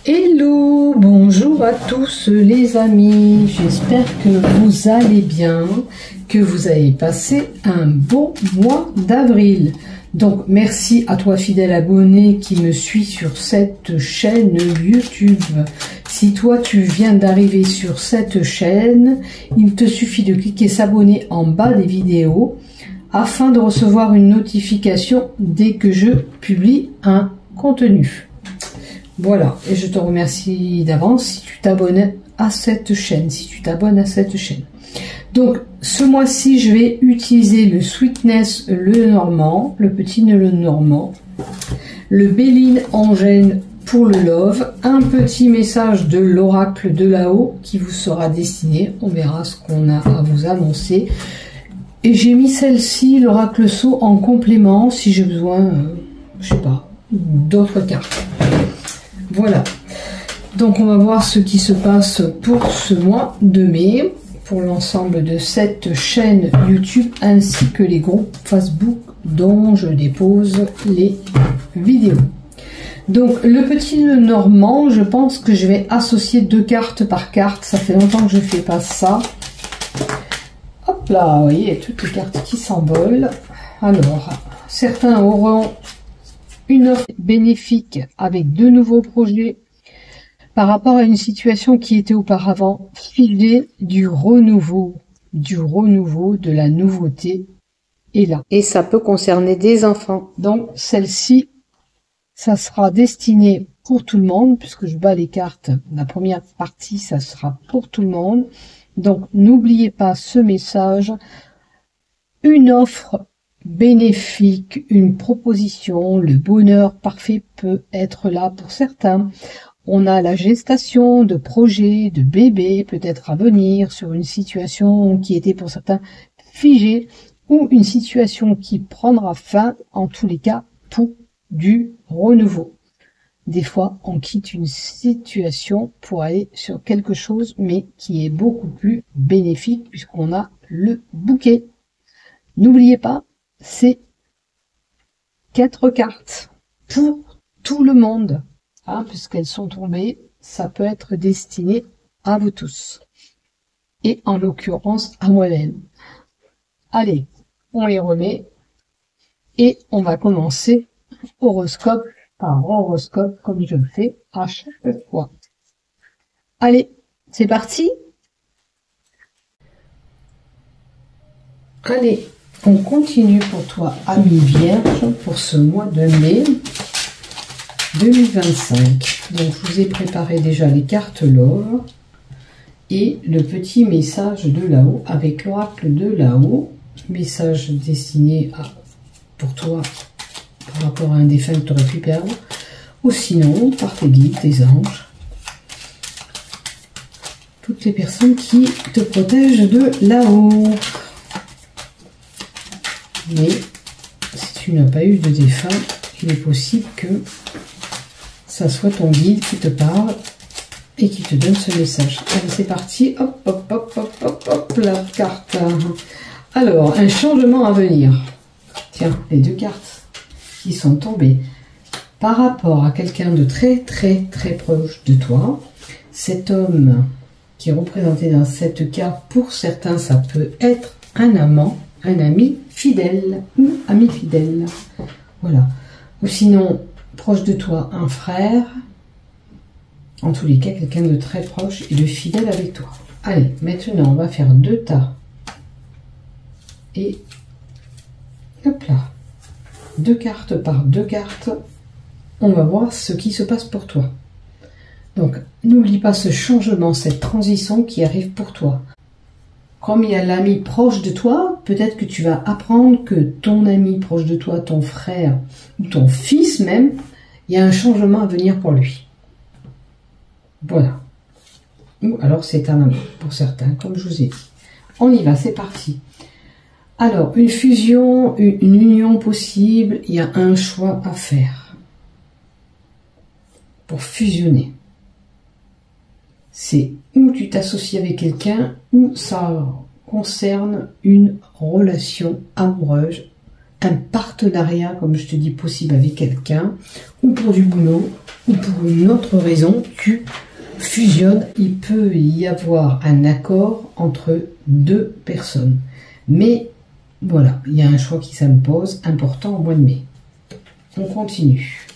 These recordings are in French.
Hello, bonjour à tous les amis, j'espère que vous allez bien, que vous avez passé un bon mois d'avril. Donc merci à toi fidèle abonné qui me suit sur cette chaîne YouTube. Si toi tu viens d'arriver sur cette chaîne, il te suffit de cliquer s'abonner en bas des vidéos afin de recevoir une notification dès que je publie un contenu. Voilà, et je te remercie d'avance si tu t'abonnes à cette chaîne, Donc, ce mois-ci, je vais utiliser le Sweetness le Normand, le petit le Normand, le Béline Angèle pour le Love, un petit message de l'oracle de là-haut qui vous sera destiné. On verra ce qu'on a à vous annoncer. Et j'ai mis celle-ci, l'oracle Sceau, en complément si j'ai besoin, je sais pas, d'autres cartes. Voilà, donc on va voir ce qui se passe pour ce mois de mai, pour l'ensemble de cette chaîne YouTube, ainsi que les groupes Facebook dont je dépose les vidéos. Donc le petit nœud normand, je pense que je vais associer 2 cartes par carte, ça fait longtemps que je ne fais pas ça. Hop là, vous voyez, toutes les cartes qui s'envolent. Alors, certains auront une offre bénéfique avec 2 nouveaux projets par rapport à une situation qui était auparavant figée, du renouveau, de la nouveauté est là. Et ça peut concerner des enfants. Donc celle-ci, ça sera destiné pour tout le monde, puisque je bats les cartes. La première partie, ça sera pour tout le monde. Donc n'oubliez pas ce message, une offre bénéfique, une proposition, le bonheur parfait peut être là pour certains. On a la gestation de projets, de bébés peut-être à venir sur une situation qui était pour certains figée ou une situation qui prendra fin, en tous les cas pour du renouveau. Des fois, on quitte une situation pour aller sur quelque chose, mais qui est beaucoup plus bénéfique puisqu'on a le bouquet. N'oubliez pas, c'est 4 cartes pour tout le monde, hein, puisqu'elles sont tombées, ça peut être destiné à vous tous, et en l'occurrence à moi-même. Allez, on les remet, et on va commencer horoscope par horoscope, comme je le fais à chaque fois. Allez, c'est parti. Allez, on continue pour toi, ami Vierge, pour ce mois de mai 2025. Donc, je vous ai préparé déjà les cartes Love et le petit message de là-haut avec l'oracle de là-haut. Message destiné pour toi par rapport à un défunt que tu aurais pu perdre. Ou sinon, par tes guides, tes anges. Toutes les personnes qui te protègent de là-haut. Mais si tu n'as pas eu de défunt, il est possible que ça soit ton guide qui te parle et qui te donne ce message. Allez, c'est parti. Hop, hop, hop, hop, hop, hop, la carte. Alors, un changement à venir. Tiens, les 2 cartes qui sont tombées par rapport à quelqu'un de très, très, très proche de toi. Cet homme qui est représenté dans cette carte, pour certains, ça peut être un amant, un ami fidèle ou ami fidèle, voilà. Ou sinon, proche de toi, un frère, en tous les cas, quelqu'un de très proche et de fidèle avec toi. Allez, maintenant, on va faire 2 tas. Et, hop là, 2 cartes par 2 cartes, on va voir ce qui se passe pour toi. Donc, n'oublie pas ce changement, cette transition qui arrive pour toi. Comme il y a l'ami proche de toi, peut-être que tu vas apprendre que ton ami proche de toi, ton frère ou ton fils même, il y a un changement à venir pour lui. Voilà. Ou alors c'est un ami pour certains, comme je vous ai dit. On y va, c'est parti. Alors, une fusion, une union possible, il y a un choix à faire pour fusionner. C'est où tu t'associes avec quelqu'un, ou ça concerne une relation amoureuse un partenariat, comme je te dis, possible avec quelqu'un, ou pour du boulot, ou pour une autre raison, tu fusionnes. Il peut y avoir un accord entre deux personnes. Mais voilà, il y a un choix qui s'impose, important au mois de mai. On continue.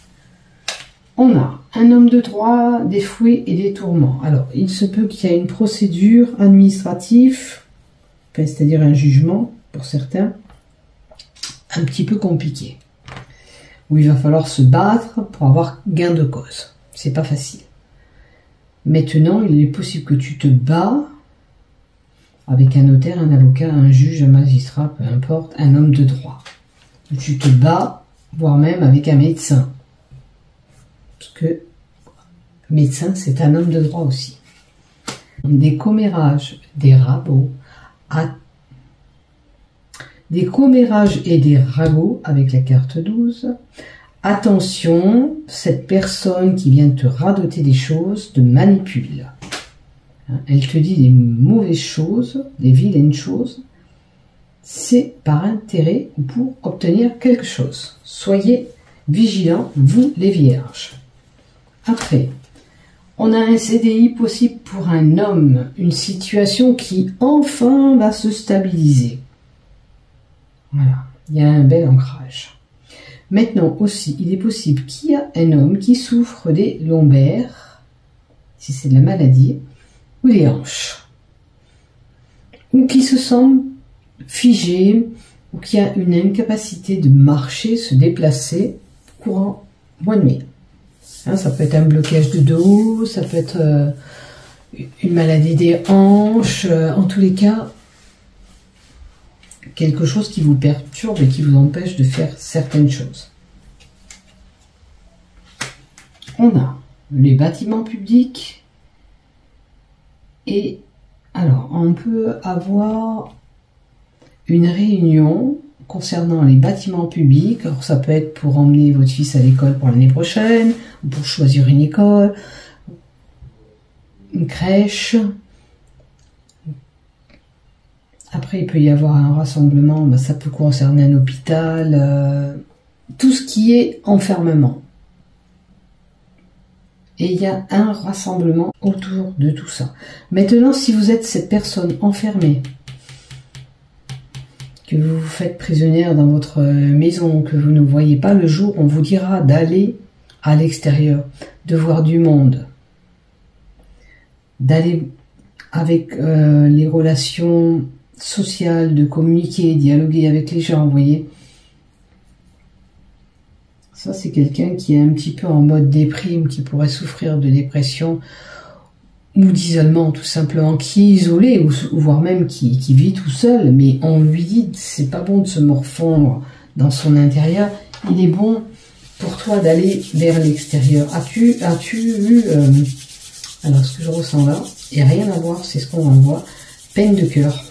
On a un homme de droit, des fouets et des tourments. Alors, il se peut qu'il y ait une procédure administrative, enfin, c'est-à-dire un jugement, pour certains, un petit peu compliqué, où il va falloir se battre pour avoir gain de cause. C'est pas facile. Maintenant, il est possible que tu te bats avec un notaire, un avocat, un juge, un magistrat, peu importe, un homme de droit. Tu te bats, voire même avec un médecin. Parce que médecin, c'est un homme de droit aussi. Des commérages, des ragots, des commérages et des ragots avec la carte 12. Attention, cette personne qui vient te radoter des choses te manipule. Elle te dit des mauvaises choses, des vilaines choses. C'est par intérêt ou pour obtenir quelque chose. Soyez vigilants, vous les vierges. Après, on a un CDI possible pour un homme, une situation qui enfin va se stabiliser. Voilà, il y a un bel ancrage. Maintenant aussi, il est possible qu'il y ait un homme qui souffre des lombaires, si c'est de la maladie, ou des hanches, ou qui se sent figé, ou qui a une incapacité de marcher, se déplacer courant mois de mai. Hein, ça peut être un blocage de dos, ça peut être une maladie des hanches, en tous les cas, quelque chose qui vous perturbe et qui vous empêche de faire certaines choses. On a les bâtiments publics et alors on peut avoir une réunion concernant les bâtiments publics. Alors ça peut être pour emmener votre fils à l'école pour l'année prochaine, ou pour choisir une école, une crèche. Après, il peut y avoir un rassemblement, ben, ça peut concerner un hôpital, tout ce qui est enfermement. Et il y a un rassemblement autour de tout ça. Maintenant, si vous êtes cette personne enfermée, que vous vous faites prisonnière dans votre maison, que vous ne voyez pas le jour, on vous dira d'aller à l'extérieur, de voir du monde, d'aller avec les relations sociales, de communiquer, dialoguer avec les gens, vous voyez. Ça, c'est quelqu'un qui est un petit peu en mode déprime, qui pourrait souffrir de dépression ou d'isolement, tout simplement, qui est isolé, ou voire même qui vit tout seul, mais on lui dit c'est pas bon de se morfondre dans son intérieur, il est bon pour toi d'aller vers l'extérieur. As-tu eu, alors ce que je ressens là, et rien à voir, c'est ce qu'on envoie, peine de cœur,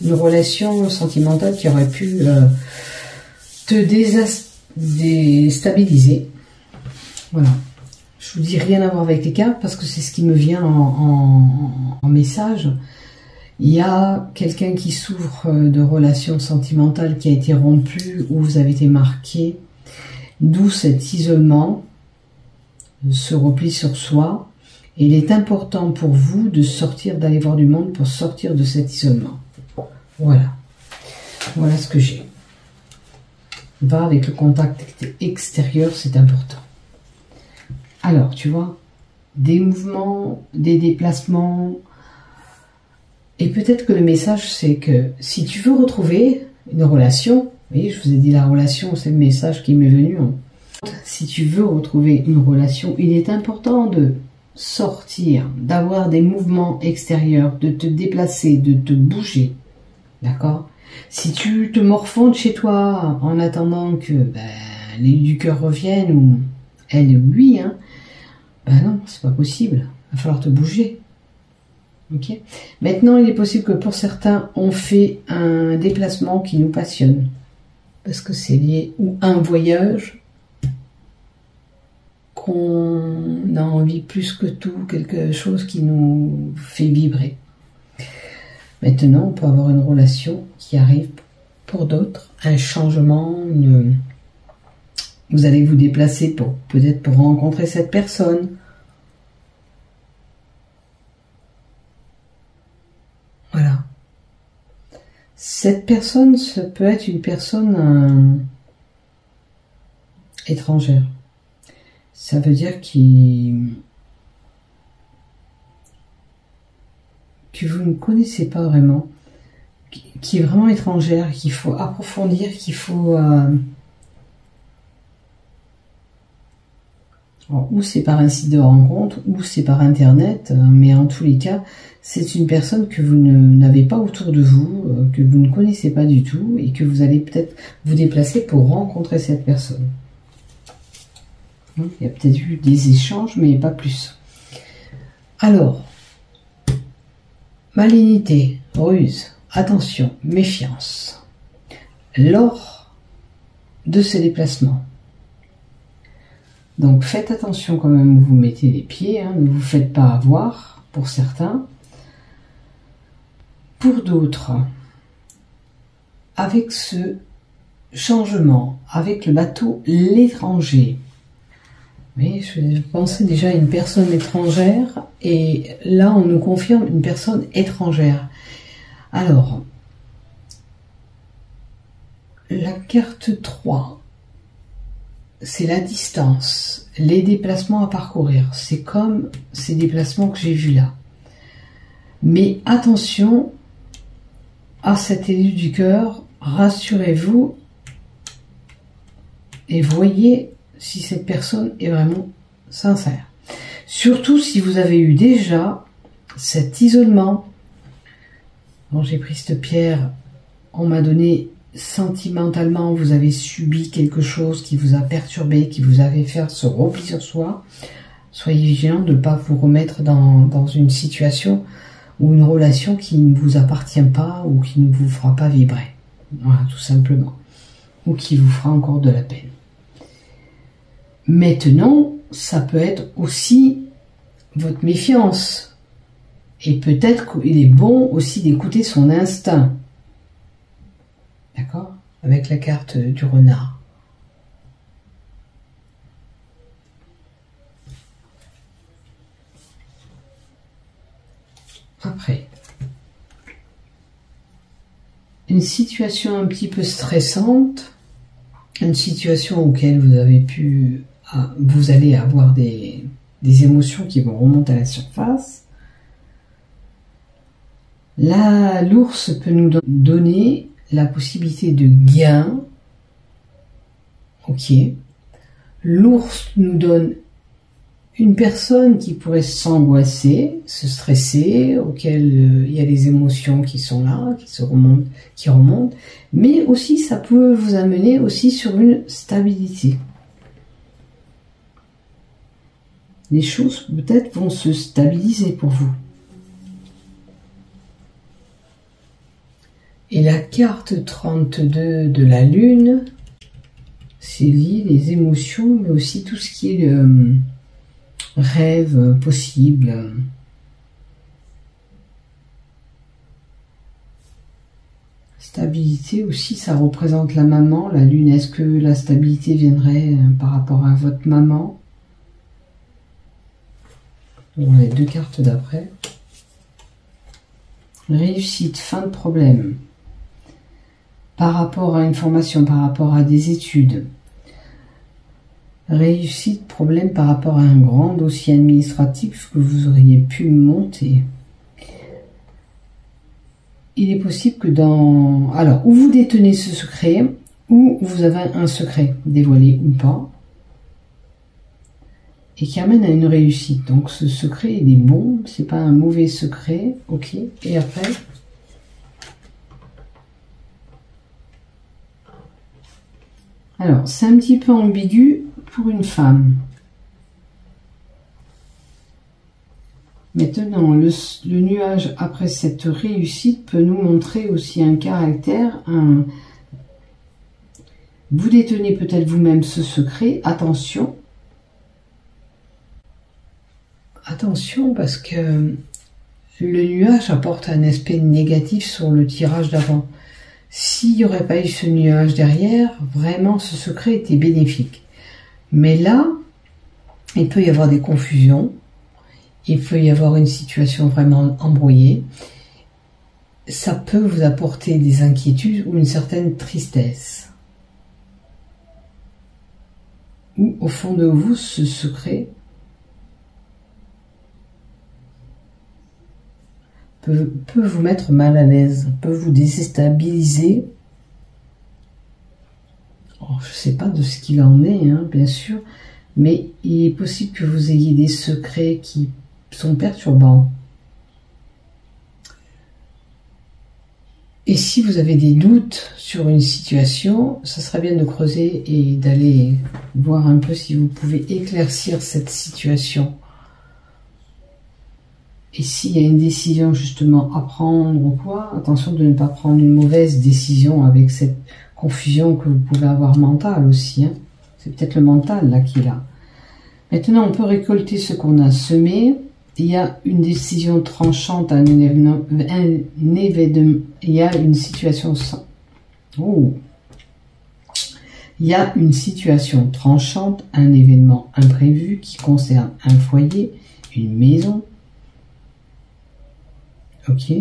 une relation sentimentale qui aurait pu te déstabiliser. Voilà. Je vous dis rien à voir avec les cartes parce que c'est ce qui me vient en message. Il y a quelqu'un qui souffre de relations sentimentales qui a été rompue ou vous avez été marqué. D'où cet isolement, ce repli sur soi. Et il est important pour vous de sortir, d'aller voir du monde pour sortir de cet isolement. Voilà. Voilà ce que j'ai. Va avec le contact extérieur, c'est important. Alors, tu vois, des mouvements, des déplacements. Et peut-être que le message, c'est que si tu veux retrouver une relation, vous voyez, je vous ai dit la relation, c'est le message qui m'est venu. Si tu veux retrouver une relation, il est important de sortir, d'avoir des mouvements extérieurs, de te déplacer, de te bouger. D'accord? Si tu te morfondes chez toi en attendant que les du cœur reviennent, ou elle ou lui, hein, non, c'est pas possible. Il va falloir te bouger. Ok? Maintenant, il est possible que pour certains, on fait un déplacement qui nous passionne. Parce que c'est lié ou un voyage qu'on a envie plus que tout, quelque chose qui nous fait vibrer. Maintenant, on peut avoir une relation qui arrive pour d'autres, un changement, vous allez vous déplacer pour peut-être pour rencontrer cette personne. Voilà. Cette personne, ça peut être une personne étrangère. Ça veut dire que vous ne connaissez pas vraiment, qui est vraiment étrangère, qu'il faut approfondir, qu'il faut... ou c'est par un site de rencontre, ou c'est par internet, mais en tous les cas, c'est une personne que vous n'avez pas autour de vous, que vous ne connaissez pas du tout, et que vous allez peut-être vous déplacer pour rencontrer cette personne. Il y a peut-être eu des échanges, mais pas plus. Alors, malignité, ruse, attention, méfiance. Lors de ce déplacement. Donc faites attention quand même où vous mettez les pieds, hein, ne vous faites pas avoir pour certains. Pour d'autres, avec ce changement, avec le bateau l'étranger, mais je pensais déjà à une personne étrangère et là on nous confirme une personne étrangère. Alors, la carte 3, c'est la distance, les déplacements à parcourir. C'est comme ces déplacements que j'ai vus là. Mais attention à cet élu du cœur, rassurez-vous et voyez si cette personne est vraiment sincère. Surtout si vous avez eu déjà cet isolement. Quand j'ai pris cette pierre, on m'a donné sentimentalement, vous avez subi quelque chose qui vous a perturbé, qui vous a fait faire ce repli sur soi. Soyez vigilant de ne pas vous remettre dans une situation ou une relation qui ne vous appartient pas ou qui ne vous fera pas vibrer. Voilà, tout simplement. Ou qui vous fera encore de la peine. Maintenant, ça peut être aussi votre méfiance. Et peut-être qu'il est bon aussi d'écouter son instinct. D'accord? Avec la carte du renard. Après, une situation un petit peu stressante, une situation auquel vous allez avoir des émotions qui vont remonter à la surface. Là, l'ours peut nous donner la possibilité de gain. Ok. L'ours nous donne une personne qui pourrait s'angoisser, se stresser, auquel il y a des émotions qui sont là, qui remontent, mais aussi ça peut vous amener aussi sur une stabilité. Les choses peut-être vont se stabiliser pour vous. Et la carte 32 de la Lune, c'est lié les émotions, mais aussi tout ce qui est le rêve possible. Stabilité aussi, ça représente la maman, la Lune. Est-ce que la stabilité viendrait par rapport à votre maman? On a les deux cartes d'après. Réussite, fin de problème. Par rapport à une formation, par rapport à des études. Réussite, problème par rapport à un grand dossier administratif que vous auriez pu monter. Il est possible que alors, ou vous détenez ce secret, ou vous avez un secret, dévoilé ou pas, et qui amène à une réussite. Donc ce secret, il est bon, c'est pas un mauvais secret, ok. Et après... Alors, c'est un petit peu ambigu pour une femme. Maintenant, le nuage après cette réussite peut nous montrer aussi un caractère. Vous détenez peut-être vous-même ce secret. Attention. Attention parce que le nuage apporte un aspect négatif sur le tirage d'avant. s'il n'y aurait pas eu ce nuage derrière, vraiment ce secret était bénéfique. Mais là, il peut y avoir des confusions, il peut y avoir une situation vraiment embrouillée. Ça peut vous apporter des inquiétudes ou une certaine tristesse. Ou au fond de vous, ce secret peut vous mettre mal à l'aise, peut vous déstabiliser. Oh, je ne sais pas de ce qu'il en est, hein, bien sûr, mais il est possible que vous ayez des secrets qui sont perturbants. Et si vous avez des doutes sur une situation, ça serait bien de creuser et d'aller voir un peu si vous pouvez éclaircir cette situation. Et s'il y a une décision justement à prendre ou quoi, attention de ne pas prendre une mauvaise décision avec cette confusion que vous pouvez avoir mentale aussi. Hein. C'est peut-être le mental là qui est là. Maintenant, on peut récolter ce qu'on a semé. Il y a une décision tranchante, un événement, il y a une situation il y a une situation tranchante, un événement imprévu qui concerne un foyer, une maison. Ok.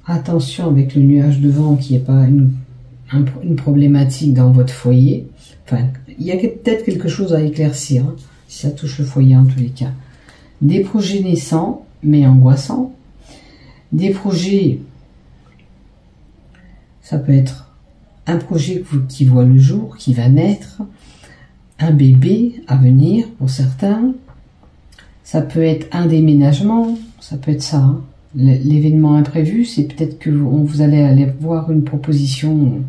Attention avec le nuage de vent qui n'est pas une problématique dans votre foyer. Enfin, il y a peut-être quelque chose à éclaircir, hein, si ça touche le foyer en tous les cas. Des projets naissants, mais angoissants. Des projets, ça peut être un projet qui voit le jour, qui va naître, un bébé à venir pour certains. Ça peut être un déménagement, ça peut être ça. Hein. L'événement imprévu, c'est peut-être que vous allez aller voir une proposition.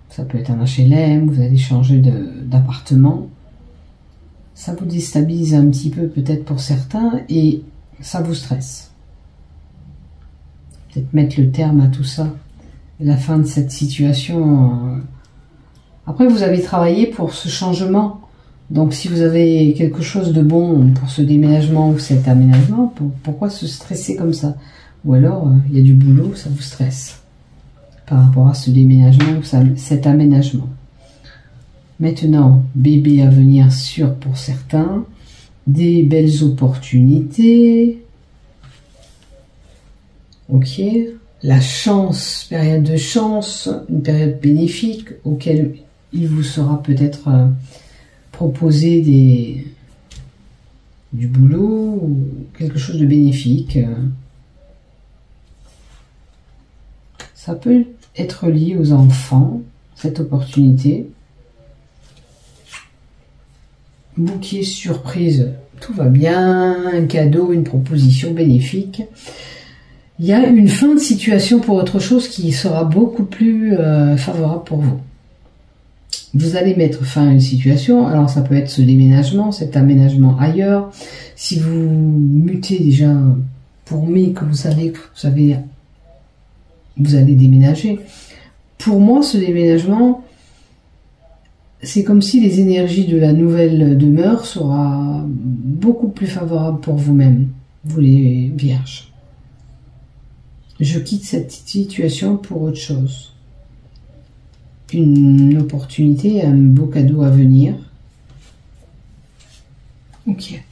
Ça peut être un HLM, vous allez changer d'appartement. Ça vous déstabilise un petit peu peut-être pour certains et ça vous stresse. Peut-être mettre le terme à tout ça. Et la fin de cette situation. Après, vous avez travaillé pour ce changement. Donc si vous avez quelque chose de bon pour ce déménagement ou cet aménagement, pourquoi se stresser comme ça? Ou alors, il y a du boulot, ça vous stresse par rapport à ce déménagement ou cet aménagement. Maintenant, bébé à venir sûr pour certains, des belles opportunités. Ok, la chance, période de chance, une période bénéfique auquel il vous sera peut-être proposé du boulot ou quelque chose de bénéfique. Ça peut être lié aux enfants, cette opportunité. Bouquet surprise, tout va bien, un cadeau, une proposition bénéfique. Il y a une fin de situation pour autre chose qui sera beaucoup plus favorable pour vous. Vous allez mettre fin à une situation, alors ça peut être ce déménagement, cet aménagement ailleurs. Si vous mutez déjà pour mai, que vous savez que vous allez déménager. Pour moi, ce déménagement, c'est comme si les énergies de la nouvelle demeure sera beaucoup plus favorable pour vous-même, vous les vierges. Je quitte cette situation pour autre chose. Une opportunité, un beau cadeau à venir. Ok.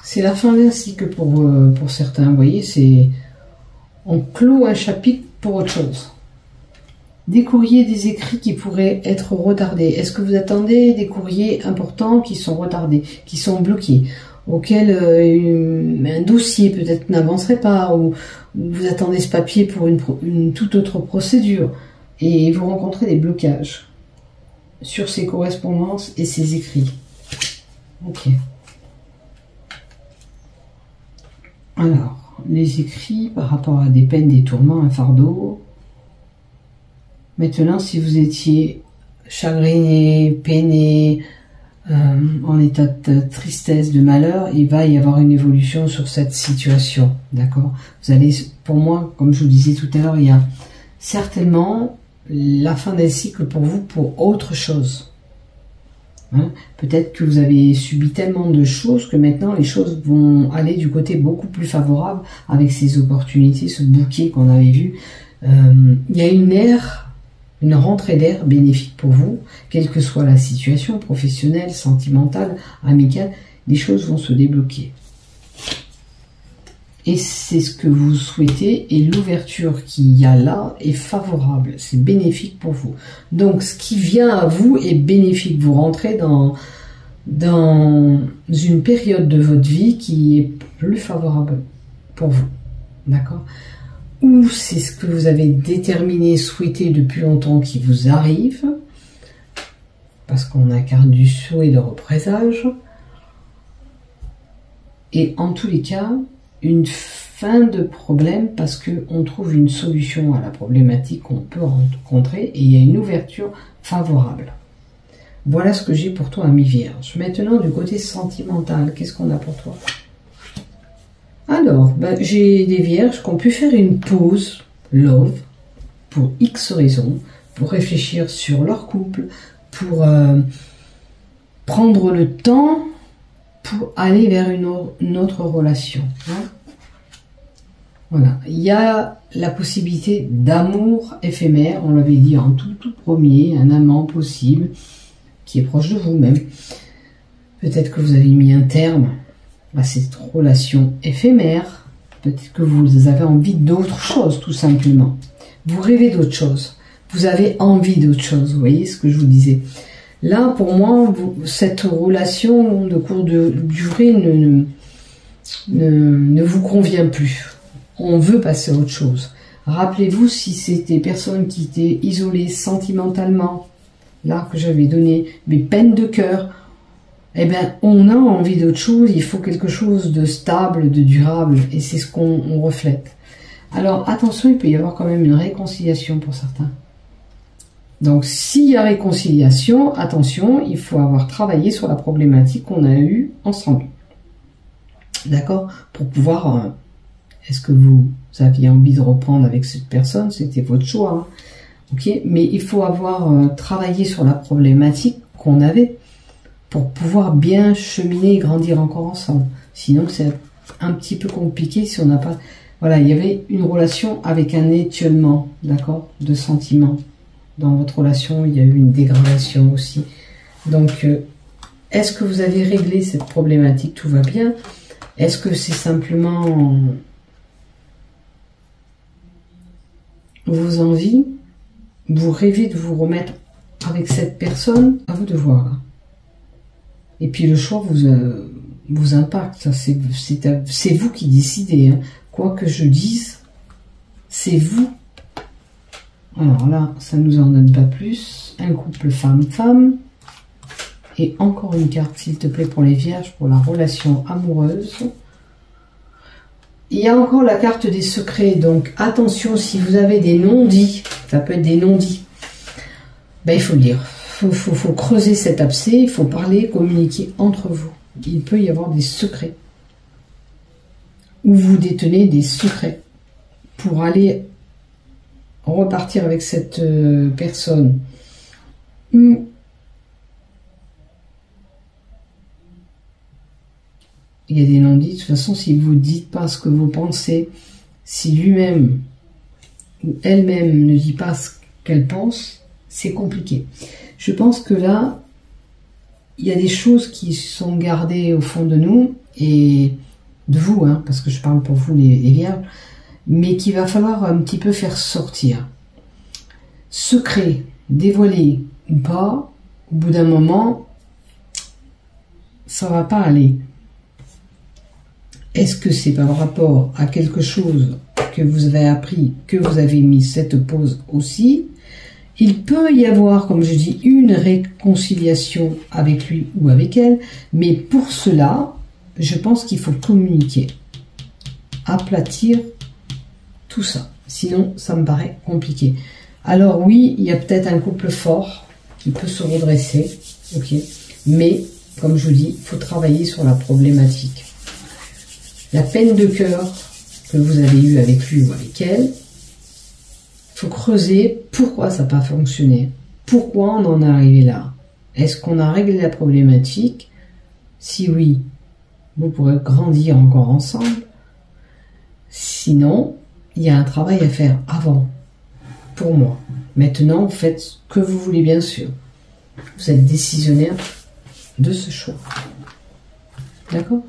C'est la fin d'un cycle pour certains, vous voyez, c'est... On clôt un chapitre pour autre chose. Des courriers, des écrits qui pourraient être retardés. Est-ce que vous attendez des courriers importants qui sont retardés, qui sont bloqués, auxquels un dossier peut-être n'avancerait pas, ou vous attendez ce papier pour une toute autre procédure, et vous rencontrez des blocages sur ces correspondances et ces écrits. Ok. Alors, les écrits par rapport à des peines, des tourments, un fardeau. Maintenant, si vous étiez chagriné, peiné, en état de tristesse, de malheur, il va y avoir une évolution sur cette situation, d'accord? Vous allez, pour moi, comme je vous disais tout à l'heure, il y a certainement la fin d'un cycle pour vous pour autre chose. Hein. Peut-être que vous avez subi tellement de choses que maintenant les choses vont aller du côté beaucoup plus favorable avec ces opportunités, ce bouquet qu'on avait vu. Il y a une rentrée d'air bénéfique pour vous, quelle que soit la situation, professionnelle, sentimentale, amicale, les choses vont se débloquer. Et c'est ce que vous souhaitez, et l'ouverture qu'il y a là est favorable, c'est bénéfique pour vous. Donc ce qui vient à vous est bénéfique, vous rentrez dans une période de votre vie qui est plus favorable pour vous, d'accord? Ou c'est ce que vous avez déterminé, souhaité depuis longtemps qui vous arrive, parce qu'on incarne du souhait de représage, et en tous les cas, une fin de problème parce qu'on trouve une solution à la problématique qu'on peut rencontrer et il y a une ouverture favorable. Voilà ce que j'ai pour toi, ami Vierge. Maintenant, du côté sentimental, qu'est-ce qu'on a pour toi? Alors, j'ai des Vierges qui ont pu faire une pause love pour X raisons, pour réfléchir sur leur couple, pour prendre le temps pour aller vers une autre relation. Hein. Voilà, il y a la possibilité d'amour éphémère, on l'avait dit en tout premier, un amant possible qui est proche de vous-même. Peut-être que vous avez mis un terme à cette relation éphémère, peut-être que vous avez envie d'autre chose tout simplement. Vous rêvez d'autre chose, vous avez envie d'autre chose, vous voyez ce que je vous disais. Là, pour moi, cette relation de courte durée ne vous convient plus. On veut passer à autre chose. Rappelez-vous, si c'était personnes qui étaient isolées sentimentalement, là que j'avais donné mes peines de cœur, eh bien, on a envie d'autre chose, il faut quelque chose de stable, de durable, et c'est ce qu'on reflète. Alors, attention, il peut y avoir quand même une réconciliation pour certains. Donc, s'il y a réconciliation, attention, il faut avoir travaillé sur la problématique qu'on a eue ensemble. D'accord? Pour pouvoir... Est-ce que vous aviez envie de reprendre avec cette personne? C'était votre choix. Hein. Ok? Mais il faut avoir travaillé sur la problématique qu'on avait pour pouvoir bien cheminer et grandir encore ensemble. Sinon, c'est un petit peu compliqué si on n'a pas... Voilà, il y avait une relation avec un étiolement, d'accord? De sentiments. Dans votre relation, il y a eu une dégradation aussi. Donc, est-ce que vous avez réglé cette problématique? Tout va bien? Est-ce que c'est simplement vos envies? Vous rêvez de vous remettre avec cette personne? À vous de voir. Et puis le choix vous impacte. C'est vous qui décidez. Hein. Quoi que je dise, c'est vous. Alors là, ça ne nous en donne pas plus. Un couple femme-femme. Et encore une carte, s'il te plaît, pour les vierges, pour la relation amoureuse. Il y a encore la carte des secrets. Donc, attention, si vous avez des non-dits, ça peut être des non-dits, ben, il faut le dire. Il faut creuser cet abcès, il faut parler, communiquer entre vous. Il peut y avoir des secrets. Ou vous détenez des secrets pour aller repartir avec cette personne. Il y a des non-dits. De toute façon, si vous ne dites pas ce que vous pensez, si lui-même ou elle-même ne dit pas ce qu'elle pense, c'est compliqué. Je pense que là, il y a des choses qui sont gardées au fond de nous, et de vous, hein, parce que je parle pour vous les vierges, mais qu'il va falloir un petit peu faire sortir. Secret, dévoilé ou pas, au bout d'un moment, ça va pas aller. Est-ce que c'est par rapport à quelque chose que vous avez appris, que vous avez mis cette pause aussi? Il peut y avoir, comme je dis, une réconciliation avec lui ou avec elle, mais pour cela, je pense qu'il faut communiquer, aplatir tout ça. Sinon, ça me paraît compliqué. Alors oui, il y a peut-être un couple fort qui peut se redresser, ok, mais comme je vous dis, il faut travailler sur la problématique. La peine de cœur que vous avez eue avec lui ou avec elle, il faut creuser pourquoi ça n'a pas fonctionné, pourquoi on en est arrivé là. Est-ce qu'on a réglé la problématique? Si oui, vous pourrez grandir encore ensemble. Sinon, il y a un travail à faire avant, pour moi. Maintenant, vous faites ce que vous voulez, bien sûr. Vous êtes décisionnaire de ce choix. D'accord?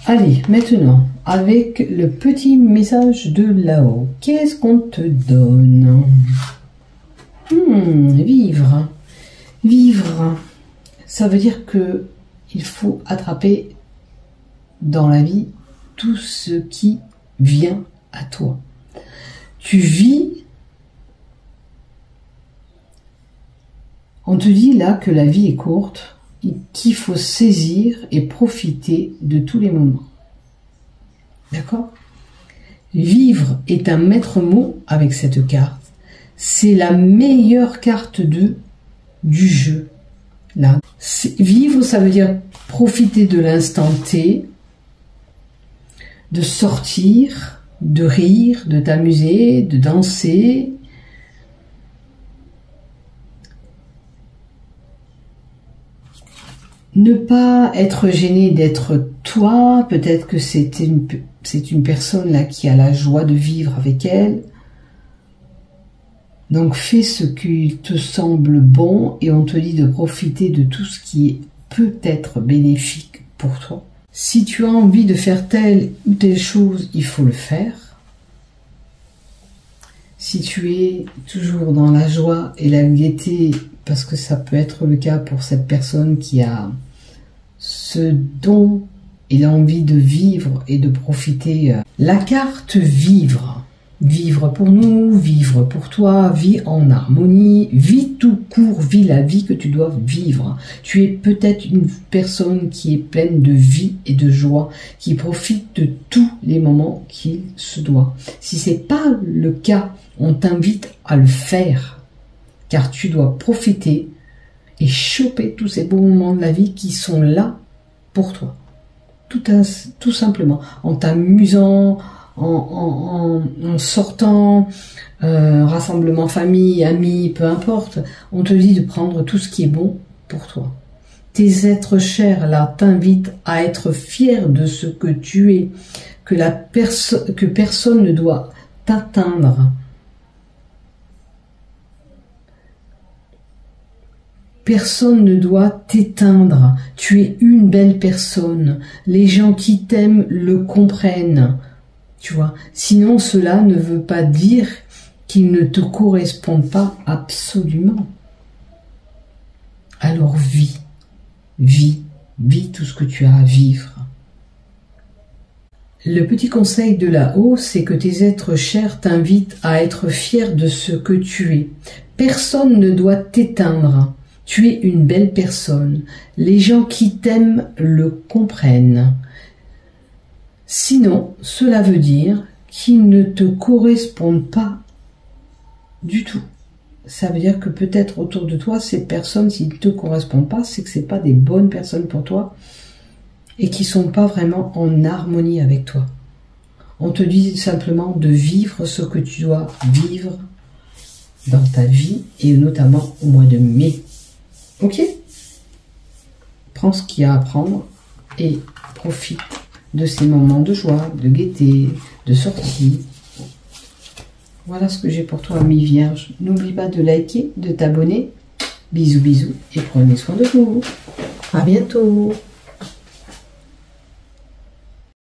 Allez, maintenant, avec le petit message de là-haut, qu'est-ce qu'on te donne? Vivre. Vivre, ça veut dire que il faut attraper dans la vie tout ce qui vient à toi. Tu vis, on te dit là que la vie est courte, qu'il faut saisir et profiter de tous les moments. D'accord? Vivre est un maître mot avec cette carte. C'est la meilleure carte du jeu. Là. Vivre, ça veut dire profiter de l'instant T, de sortir, de rire, de t'amuser, de danser. Ne pas être gêné d'être toi. Peut-être que c'est une personne là qui a la joie de vivre avec elle. Donc fais ce qui te semble bon et on te dit de profiter de tout ce qui peut être bénéfique pour toi. Si tu as envie de faire telle ou telle chose, il faut le faire. Si tu es toujours dans la joie et la gaieté, parce que ça peut être le cas pour cette personne qui a ce don et l'envie de vivre et de profiter. La carte vivre. Vivre pour nous, vivre pour toi, vie en harmonie, vie tout court, vis la vie que tu dois vivre. Tu es peut-être une personne qui est pleine de vie et de joie, qui profite de tous les moments qu'il se doit. Si c'est pas le cas, on t'invite à le faire, car tu dois profiter et choper tous ces beaux moments de la vie qui sont là pour toi. Tout simplement, en t'amusant, en sortant, rassemblement famille, amis, peu importe, on te dit de prendre tout ce qui est bon pour toi. Tes êtres chers là t'invitent à être fier de ce que tu es, que personne ne doit t'atteindre. Personne ne doit t'éteindre. Tu es une belle personne. Les gens qui t'aiment le comprennent. Tu vois, sinon cela ne veut pas dire qu'ils ne te correspondent pas absolument. Alors vis tout ce que tu as à vivre. Le petit conseil de là-haut, c'est que tes êtres chers t'invitent à être fier de ce que tu es. Personne ne doit t'éteindre. Tu es une belle personne. Les gens qui t'aiment le comprennent. Sinon, cela veut dire qu'ils ne te correspondent pas du tout. Ça veut dire que peut-être autour de toi, ces personnes, s'ils ne te correspondent pas, c'est que ce n'est pas des bonnes personnes pour toi et qui ne sont pas vraiment en harmonie avec toi. On te dit simplement de vivre ce que tu dois vivre dans ta vie et notamment au mois de mai. Ok? Prends ce qu'il y a à prendre et profite de ces moments de joie, de gaieté, de sortie. Voilà ce que j'ai pour toi, ami Vierge. N'oublie pas de liker, de t'abonner. Bisous, bisous et prenez soin de vous. À bientôt.